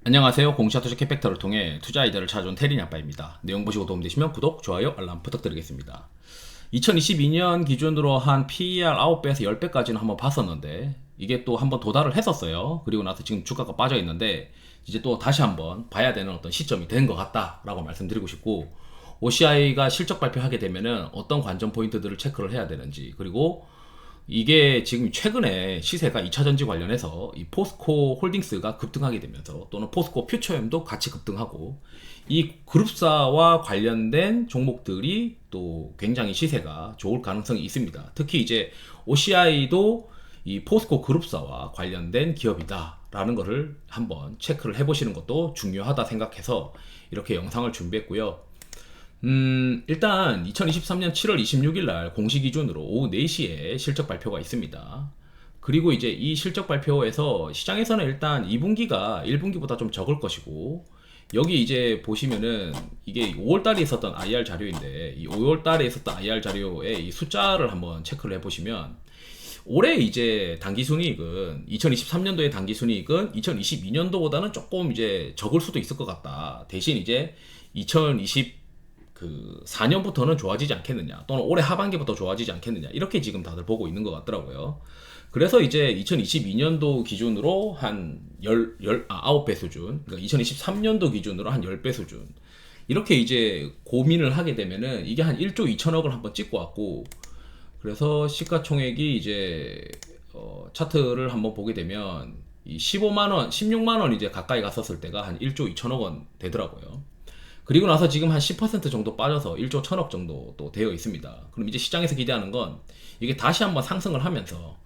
안녕하세요. 공시와 투자 캐팩터를 통해 투자 아이디어를 찾아온 테린이 아빠입니다. 내용 보시고 도움되시면 구독, 좋아요, 알람 부탁드리겠습니다. 2022년 기준으로 한 PER 9배에서 10배까지는 한번 봤었는데 이게 또 한번 도달을 했었어요. 그리고 나서 지금 주가가 빠져 있는데 이제 또 다시 한번 봐야 되는 어떤 시점이 된 것 같다라고 말씀드리고 싶고, OCI가 실적 발표하게 되면은 어떤 관전 포인트들을 체크를 해야 되는지, 그리고 이게 지금 최근에 시세가 2차전지 관련해서 이 포스코 홀딩스가 급등하게 되면서, 또는 포스코 퓨처엠도 같이 급등하고, 이 그룹사와 관련된 종목들이 또 굉장히 시세가 좋을 가능성이 있습니다. 특히 이제 OCI도 이 포스코 그룹사와 관련된 기업이다 라는 것을 한번 체크를 해보시는 것도 중요하다 생각해서 이렇게 영상을 준비했고요. 일단 2023년 7월 26일 날 공시 기준으로 오후 4시에 실적 발표가 있습니다. 그리고 이제 이 실적 발표에서 시장에서는 일단 2분기가 1분기보다 좀 적을 것이고, 여기 이제 보시면은 이게 5월 달에 있었던 IR 자료인데, 이 5월 달에 있었던 IR 자료의 이 숫자를 한번 체크를 해보시면, 올해 이제 당기순이익은 2023년도의 당기순이익은 2022년도보다는 조금 이제 적을 수도 있을 것 같다. 대신 이제 4년부터는 좋아지지 않겠느냐, 또는 올해 하반기부터 좋아지지 않겠느냐, 이렇게 지금 다들 보고 있는 것 같더라고요. 그래서 이제 2022년도 기준으로 한 9배 수준, 그러니까 2023년도 기준으로 한 10배 수준, 이렇게 이제 고민을 하게 되면은 이게 한 1조 2천억을 한번 찍고 왔고, 그래서 시가총액이 이제 차트를 한번 보게 되면 이 15만 원, 16만 원 이제 가까이 갔었을 때가 한 1조 2천억 원 되더라고요. 그리고 나서 지금 한 10% 정도 빠져서 1조 1000억 정도 또 되어 있습니다. 그럼 이제 시장에서 기대하는 건 이게 다시 한번 상승을 하면서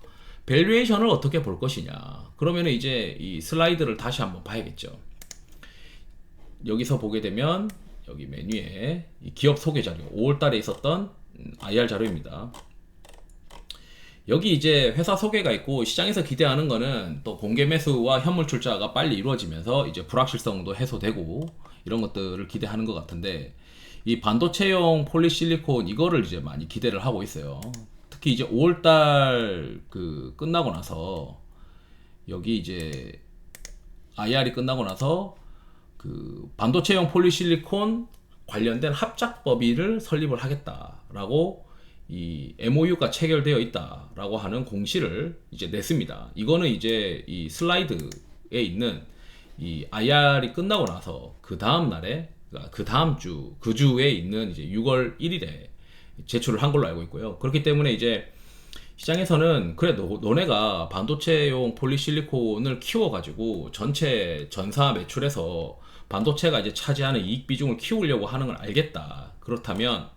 밸류에이션을 어떻게 볼 것이냐. 그러면 이제 이 슬라이드를 다시 한번 봐야겠죠. 여기서 보게 되면 여기 메뉴에 이 기업 소개 자료, 5월 달에 있었던 IR 자료입니다. 여기 이제 회사 소개가 있고, 시장에서 기대하는 거는 또 공개 매수와 현물 출자가 빨리 이루어지면서 이제 불확실성도 해소되고 이런 것들을 기대하는 것 같은데, 이 반도체용 폴리실리콘 이거를 이제 많이 기대를 하고 있어요. 특히 이제 5월달 그 끝나고 나서 여기 이제 IR이 끝나고 나서 그 반도체용 폴리실리콘 관련된 합작법인을 설립을 하겠다라고 이 MOU가 체결되어 있다라고 하는 공시를 이제 냈습니다. 이거는 이제 이 슬라이드에 있는 이 IR이 끝나고 나서 그 다음 날에, 그러니까 그 다음 주, 그 주에 있는 이제 6월 1일에 제출을 한 걸로 알고 있고요. 그렇기 때문에 이제 시장에서는 그래, 너네가 반도체용 폴리실리콘을 키워가지고 전체 전사 매출에서 반도체가 이제 차지하는 이익 비중을 키우려고 하는 걸 알겠다. 그렇다면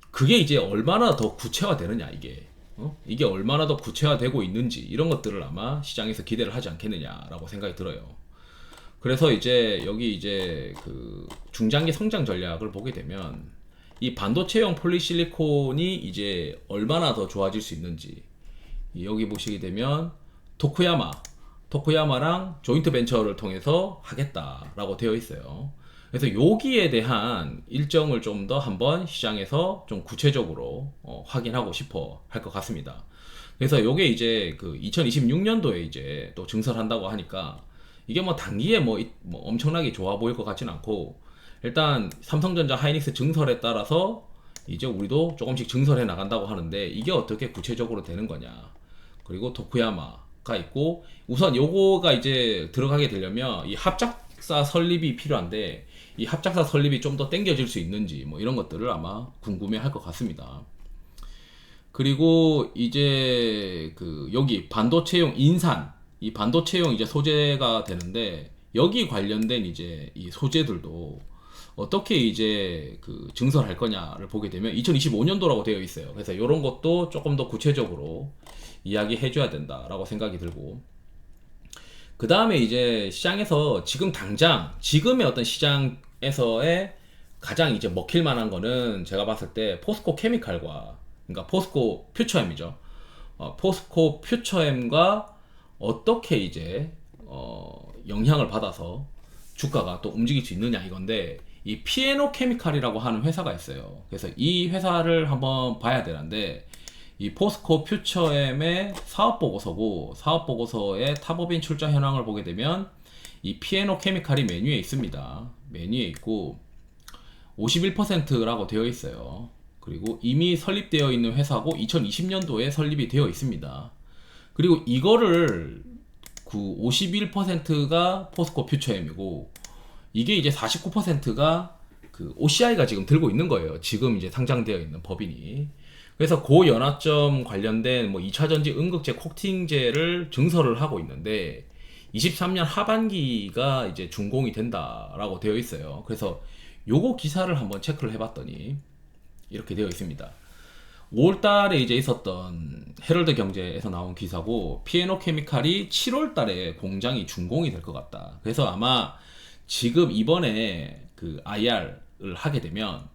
그게 이제 얼마나 더 구체화되느냐, 이게 이게 얼마나 더 구체화되고 있는지, 이런 것들을 아마 시장에서 기대를 하지 않겠느냐라고 생각이 들어요. 그래서 이제 여기 이제 그 중장기 성장 전략을 보게 되면 이 반도체용 폴리실리콘이 이제 얼마나 더 좋아질 수 있는지, 여기 보시게 되면 토쿠야마랑 조인트 벤처를 통해서 하겠다라고 되어 있어요. 그래서 여기에 대한 일정을 좀 더 한번 시장에서 좀 구체적으로 확인하고 싶어 할 것 같습니다. 그래서 요게 이제 그 2026년도에 이제 또 증설한다고 하니까 이게 뭐 단기에 뭐 엄청나게 좋아 보일 것 같진 않고, 일단 삼성전자 하이닉스 증설에 따라서 이제 우리도 조금씩 증설해 나간다고 하는데, 이게 어떻게 구체적으로 되는 거냐. 그리고 도쿠야마가 있고, 우선 요거가 이제 들어가게 되려면 이 합작사 설립이 필요한데, 이 합작사 설립이 좀 더 땡겨질 수 있는지 뭐 이런 것들을 아마 궁금해 할 것 같습니다. 그리고 이제 그 여기 반도체용 인산, 이 반도체용 이제 소재가 되는데, 여기 관련된 이제 이 소재들도 어떻게 이제 그 증설할 거냐를 보게 되면 2025년도라고 되어 있어요. 그래서 이런 것도 조금 더 구체적으로 이야기해 줘야 된다라고 생각이 들고, 그 다음에 이제 시장에서 지금 당장 지금의 어떤 시장에서의 가장 이제 먹힐 만한 거는 제가 봤을 때 포스코 케미칼과, 그러니까 포스코 퓨처엠이죠. 포스코 퓨처엠과 어떻게 이제 영향을 받아서 주가가 또 움직일 수 있느냐, 이건데, 이 피에노 케미칼이라고 하는 회사가 있어요. 그래서 이 회사를 한번 봐야 되는데, 이 포스코 퓨처엠의 사업 보고서고, 사업 보고서의 탑업인 출자 현황을 보게 되면 이 피에노 케미칼이 메뉴에 있습니다. 메뉴에 있고 51%라고 되어 있어요. 그리고 이미 설립되어 있는 회사고 2020년도에 설립이 되어 있습니다. 그리고 이거를 그 51%가 포스코 퓨처엠이고 이게 이제 49%가 그 OCI가 지금 들고 있는 거예요. 지금 이제 상장되어 있는 법인이. 그래서 고연화점 관련된 뭐 2차전지 음극재 코팅제를 증설을 하고 있는데 23년 하반기가 이제 준공이 된다라고 되어 있어요. 그래서 요거 기사를 한번 체크를 해봤더니 이렇게 되어 있습니다. 5월 달에 이제 있었던 헤럴드 경제에서 나온 기사고 피에노 케미칼이 7월 달에 공장이 준공이 될 것 같다. 그래서 아마 지금 이번에 그 IR을 하게 되면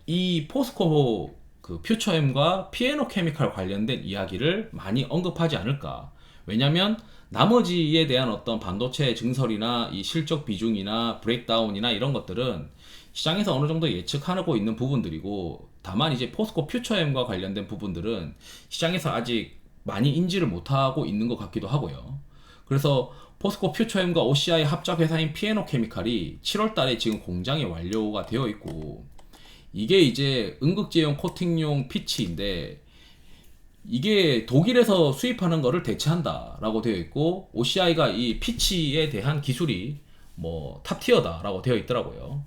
이 포스코 그 퓨처엠과 피에노 케미칼 관련된 이야기를 많이 언급하지 않을까. 왜냐면 나머지에 대한 어떤 반도체 증설이나 이 실적 비중이나 브레이크다운이나 이런 것들은 시장에서 어느 정도 예측하고 있는 부분들이고, 다만 이제 포스코 퓨처엠과 관련된 부분들은 시장에서 아직 많이 인지를 못하고 있는 것 같기도 하고요. 그래서 포스코 퓨처엠과 OCI 합작 회사인 피에노 케미칼이 7월 달에 지금 공장이 완료가 되어 있고, 이게 이제 음극재용 코팅용 피치인데 이게 독일에서 수입하는 거를 대체한다라고 되어 있고, OCI가 이 피치에 대한 기술이 뭐 탑티어다라고 되어 있더라고요.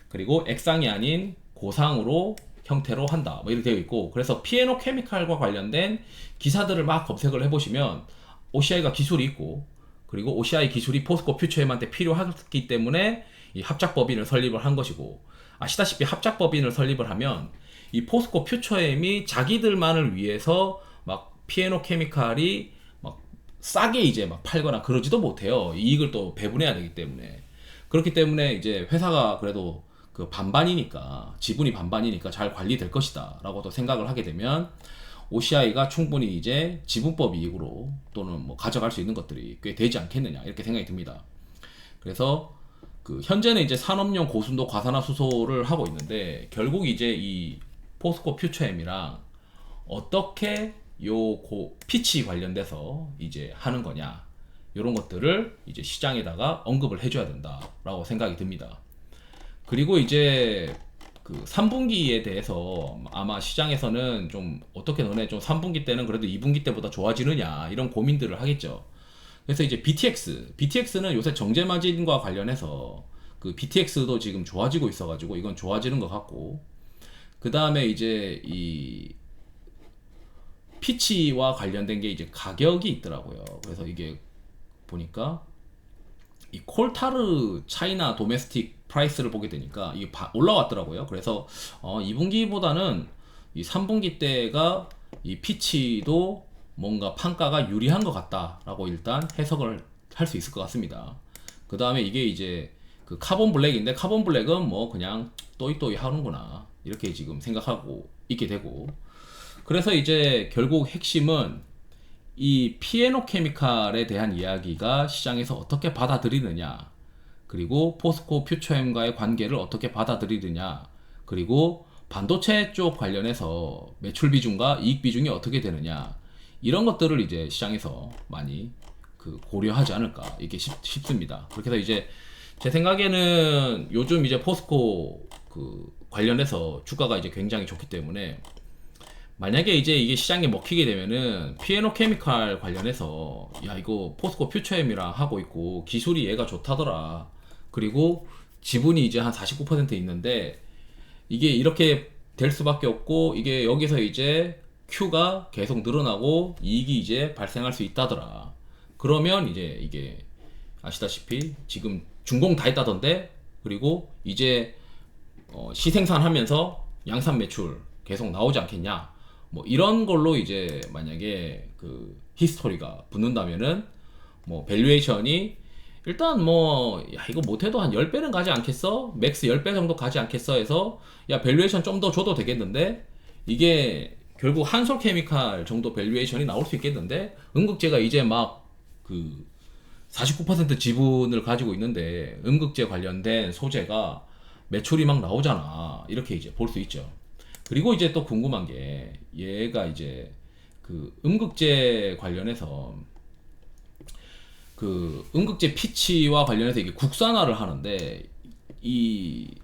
그리고 액상이 아닌 고상으로 형태로 한다 뭐 이렇게 되어 있고, 그래서 피에노 케미칼과 관련된 기사들을 막 검색을 해보시면 OCI가 기술이 있고, 그리고 OCI 기술이 포스코 퓨처엠한테 필요하기 때문에 이 합작법인을 설립을 한 것이고, 아시다시피 합작법인을 설립을 하면 이 포스코 퓨처엠이 자기들만을 위해서 막 피에노 케미칼이 막 싸게 이제 막 팔거나 그러지도 못해요. 이익을 또 배분해야 되기 때문에. 그렇기 때문에 이제 회사가 그래도 그 반반이니까, 지분이 반반이니까 잘 관리될 것이다 라고 또 생각을 하게 되면 OCI가 충분히 이제 지분법 이익으로 또는 뭐 가져갈 수 있는 것들이 꽤 되지 않겠느냐 이렇게 생각이 듭니다. 그래서 그 현재는 이제 산업용 고순도 과산화수소를 하고 있는데, 결국 이제 이 포스코 퓨처엠이랑 어떻게 피치 관련돼서 이제 하는 거냐, 이런 것들을 이제 시장에다가 언급을 해줘야 된다라고 생각이 듭니다. 그리고 이제 그 3분기에 대해서 아마 시장에서는 좀 어떻게 너네 좀 3분기 때는 그래도 2분기 때보다 좋아지느냐 이런 고민들을 하겠죠. 그래서 이제 BTX는 요새 정제 마진과 관련해서 그 BTX도 지금 좋아지고 있어가지고 이건 좋아지는 것 같고, 그 다음에 이제 이 피치와 관련된 게 이제 가격이 있더라고요. 그래서 이게 보니까 이 콜타르 차이나 도메스틱 프라이스를 보게 되니까 이게 올라왔더라고요. 그래서 2분기보다는 이 3분기 때가 이 피치도 뭔가 판가가 유리한 것 같다라고 일단 해석을 할 수 있을 것 같습니다. 그 다음에 이게 이제 그 카본 블랙인데, 카본 블랙은 뭐 그냥 또이또이 하는구나 이렇게 지금 생각하고 있게 되고, 그래서 이제 결국 핵심은 이 피에노 케미칼에 대한 이야기가 시장에서 어떻게 받아들이느냐, 그리고 포스코 퓨처엠과의 관계를 어떻게 받아들이느냐, 그리고 반도체 쪽 관련해서 매출 비중과 이익 비중이 어떻게 되느냐, 이런 것들을 이제 시장에서 많이 그 고려하지 않을까 이렇게 싶습니다. 그렇게 해서 이제 제 생각에는 요즘 이제 포스코 그 관련해서 주가가 이제 굉장히 좋기 때문에, 만약에 이제 이게 시장에 먹히게 되면은 피에노 케미칼 관련해서 야 이거 포스코 퓨처엠이랑 하고 있고 기술이 얘가 좋다더라, 그리고 지분이 이제 한 49% 있는데 이게 이렇게 될 수밖에 없고, 이게 여기서 이제 Q가 계속 늘어나고 이익이 이제 발생할 수 있다더라, 그러면 이제 이게 아시다시피 지금 준공 다 했다던데, 그리고 이제 시생산하면서 양산 매출 계속 나오지 않겠냐, 뭐 이런 걸로 이제 만약에 그 히스토리가 붙는다면은 뭐 밸류에이션이 일단 뭐 야 이거 못해도 한 10배는 가지 않겠어? 맥스 10배 정도 가지 않겠어? 해서 야 밸류에이션 좀 더 줘도 되겠는데, 이게 결국 한솔 케미칼 정도 밸류에이션이 나올 수 있겠는데, 음극재가 이제 막 그 49% 지분을 가지고 있는데 음극재 관련된 소재가 매출이 막 나오잖아, 이렇게 이제 볼 수 있죠. 그리고 이제 또 궁금한 게, 얘가 이제 그 음극재 관련해서 그 음극재 피치와 관련해서 이게 국산화를 하는데 이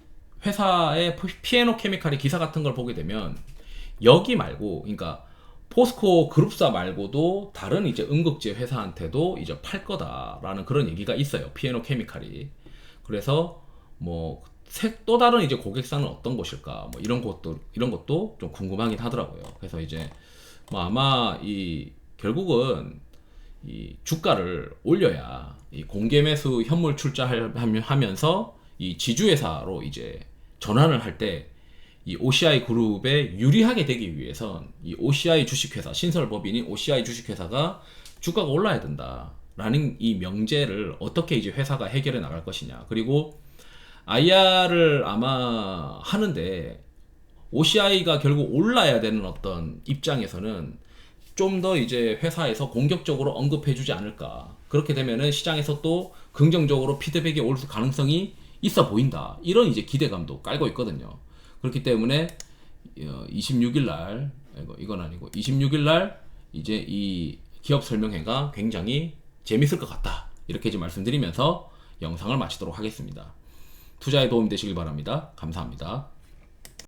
회사의 피에노 케미칼의 기사 같은 걸 보게 되면 여기 말고 그러니까 포스코 그룹사 말고도 다른 이제 음극재 회사한테도 이제 팔 거다라는 그런 얘기가 있어요. 피에노 케미칼이. 그래서 뭐 또 다른 이제 고객사는 어떤 곳일까 뭐 이런 것도 좀 궁금하긴 하더라고요. 그래서 이제 뭐 아마 이 결국은 이 주가를 올려야 이 공개 매수 현물 출자하면서 이 지주회사로 이제 전환을 할 때 이 OCI 그룹에 유리하게 되기 위해선 이 OCI 주식회사 신설법인인 OCI 주식회사가 주가가 올라야 된다라는 이 명제를 어떻게 이제 회사가 해결해 나갈 것이냐. 그리고 IR을 아마 하는데 OCI가 결국 올라야 되는 어떤 입장에서는 좀 더 이제 회사에서 공격적으로 언급해주지 않을까. 그렇게 되면은 시장에서 또 긍정적으로 피드백이 올 가능성이 있어 보인다. 이런 이제 기대감도 깔고 있거든요. 그렇기 때문에 26일 날 이건 아니고 26일 날 이제 이 기업 설명회가 굉장히 재밌을 것 같다. 이렇게 이제 말씀드리면서 영상을 마치도록 하겠습니다. 투자에 도움이 되시길 바랍니다. 감사합니다.